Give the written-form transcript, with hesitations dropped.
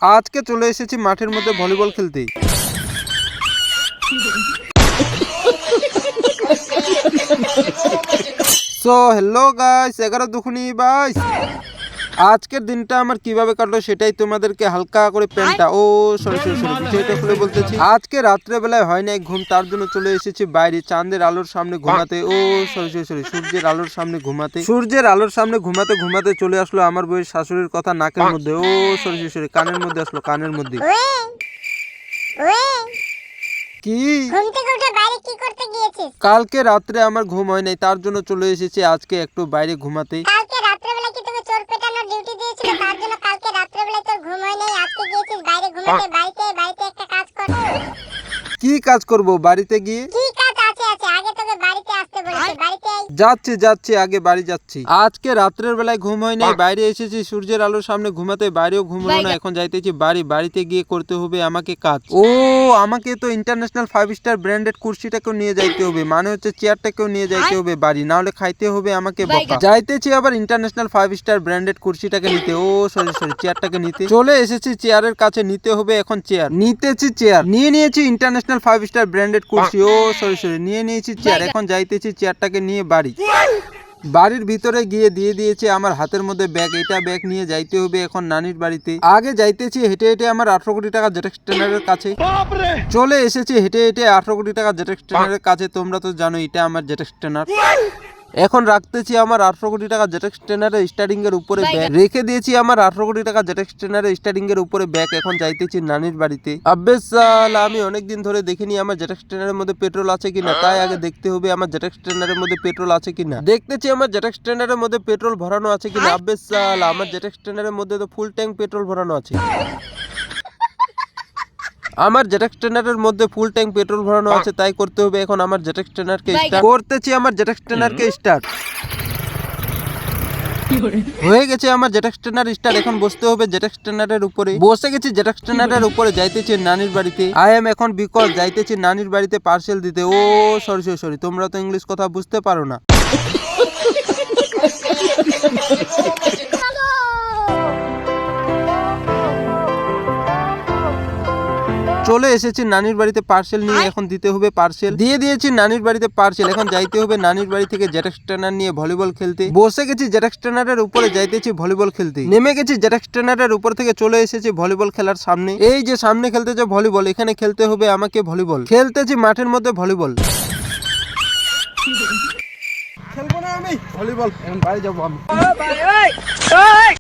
আজকে চলে এসেছি মাঠের মধ্যে ভলিবল খেলতে। So hello guys, 11 দুখুনি বাইস। আজকের দিনটা আমার কিভাবে কাটলো সেটাই তোমাদেরকে হালকা করে সরি বিষয়টা খুলে বলতেছি। আজকে রাত্রে বেলায় হয় নাই ঘুম, তার জন্য চলে এসেছি বাইরে চাঁদের আলোর সামনে ঘুমাতে। সূর্যের আলোর সামনে ঘুমাতে চলে আসলো আমার বউয়ের শাশুড়ির কথা নাকের মধ্যে। কানের মধ্যে আসলো, কানের মধ্যে। কি কালকে রাত্রে আমার ঘুম হয় নাই, তার জন্য চলে এসেছি আজকে একটু বাইরে ঘুমাতে। কালকে রাত্রেবেলা কি তোকে চোর পেটানোর ডিউটি দিয়েছিল, তার জন্য কালকে রাত্রেবেলা তোর ঘুম হয় নাই, আজকে গিয়েছিস বাইরে ঘুমাতে। বাড়িতে একটা কাজ কর। কি কাজ করব বাড়িতে গিয়ে? কি কাজ আছে আগে তোকে বাড়িতে আসতে বলেছে, বাড়িতে আই। যাচ্ছি আগে বাড়ি যাচ্ছি। আজকে রাত্রের বেলায় ঘুম হয় নাই, বাইরে এসেছি সূর্যের আলোর সামনে ঘুমাতে, বাইরেও ঘুম হলো না। এখন যাইতেছি বাড়িতে গিয়ে করতে হবে আমাকে কাজ। আমাকে তো ইন্টারন্যাশনাল 5 স্টার ব্র্যান্ডেড কুর্সিটাকেও নিয়ে যাইতে হবে, মানে হচ্ছে চেয়ারটাকেও নিয়ে যাইতে হবে বাড়ি, না হলে খাইতে হবে আমাকে বকা। যাইতেছি আবার ইন্টারন্যাশনাল 5 স্টার ব্র্যান্ডেড কুর্সিটাকে নিতে, চেয়ারটাকে নিতে চলে এসেছি। চেয়ারের কাছে নিতে হবে এখন চেয়ার। নিয়ে নিয়েছি ইন্টারন্যাশনাল 5 স্টার ব্র্যান্ডেড কুর্সি। নিয়ে নিয়েছি চেয়ার। এখন যাইতেছি চেয়ারটাকে নিয়ে বাড়ির ভিতরে গিয়ে দিয়ে দিয়েছে আমার হাতের মধ্যে ব্যাগ। এটা ব্যাগ নিয়ে যাইতে হবে এখন নানির বাড়িতে। আগে যাইতেছি হেঁটে আমার 18 কোটি টাকা জেটেক্স ট্রেনারের কাছে। চলে এসেছি হেঁটে 18 কোটি টাকা জেটেক্স ট্রেনারের কাছে। তোমরা তো জানো এটা আমার জেটেক্স ট্রেনার। এখন রাখতেছি আমার 18 কোটি টাকা জেটেক্স ট্রেনারের স্টারিং এর উপরে ব্যাগ। রেখে দিয়েছি আমার 18 কোটি টাকা জেটেক্স ট্রেনারের স্টারিং এর উপরে ব্যাগ। এখন যাইতেছি নানির বাড়িতে। আব্বে সালা, আমি অনেকদিন ধরে দেখিনি আমার জেটেক্স ট্রেনারের মধ্যে পেট্রোল আছে কিনা, তাই আগে দেখতে হবে আমার জেটেক্স ট্রেনারের মধ্যে পেট্রোল আছে কিনা। দেখতেছি আমার জেটেক্স ট্রেনারের মধ্যে পেট্রোল ভরানো আছে কিনা। আব্বে সালা, আমার জেটেক্স ট্রেনারের মধ্যে তো ফুল ট্যাঙ্ক পেট্রোল ভরানো আছে। আমার জেটেক্স ট্রেনারের মধ্যে ফুল ট্যাঙ্ক পেট্রোল ভরানো আছে, তাই করতে হবে এখন আমার জেটেক্স ট্রেনারকে স্টার্ট। করতেছি আমার জেটেক্স ট্রেনারকে স্টার্ট। হয়ে গেছে আমার জেটেক্স ট্রেনার স্টার্ট। এখন বসতে হবে জেটেক্স ট্রেনারের উপরে। বসে গেছি জেটেক্স ট্রেনারের উপরে। যাইতেছি নানির বাড়িতে। আই এম এখন বিকজ যাইতেছি নানির বাড়িতে পার্সেল দিতে। সরি, তোমরা তো ইংলিশ কথা বুঝতে পারো না। চলে এসেছি নানির বাড়িতে পার্সেল নিয়ে। এখন দিতে হবে পার্সেল। দিয়ে দিয়েছি নানির বাড়িতে পার্সেল। এখন যাইতে হবে নানির বাড়ি থেকে জেটেক্স ট্রেনার নিয়ে ভলিবল খেলতে। বসে গেছি জেটেক্স ট্রেনারের উপরে, যাইতেছি ভলিবল খেলতে। নেমে গেছি জেটেক্স ট্রেনারের উপর থেকে, চলে এসেছি ভলিবল খেলার সামনে। এই যে সামনে খেলতেছে ভলিবল, এখানে খেলতে হবে আমাকে ভলিবল। খেলতেছি মাঠের মধ্যে ভলিবল। খেলবো না আমি ভলিবল, এখন বাড়ি যাবো আমি।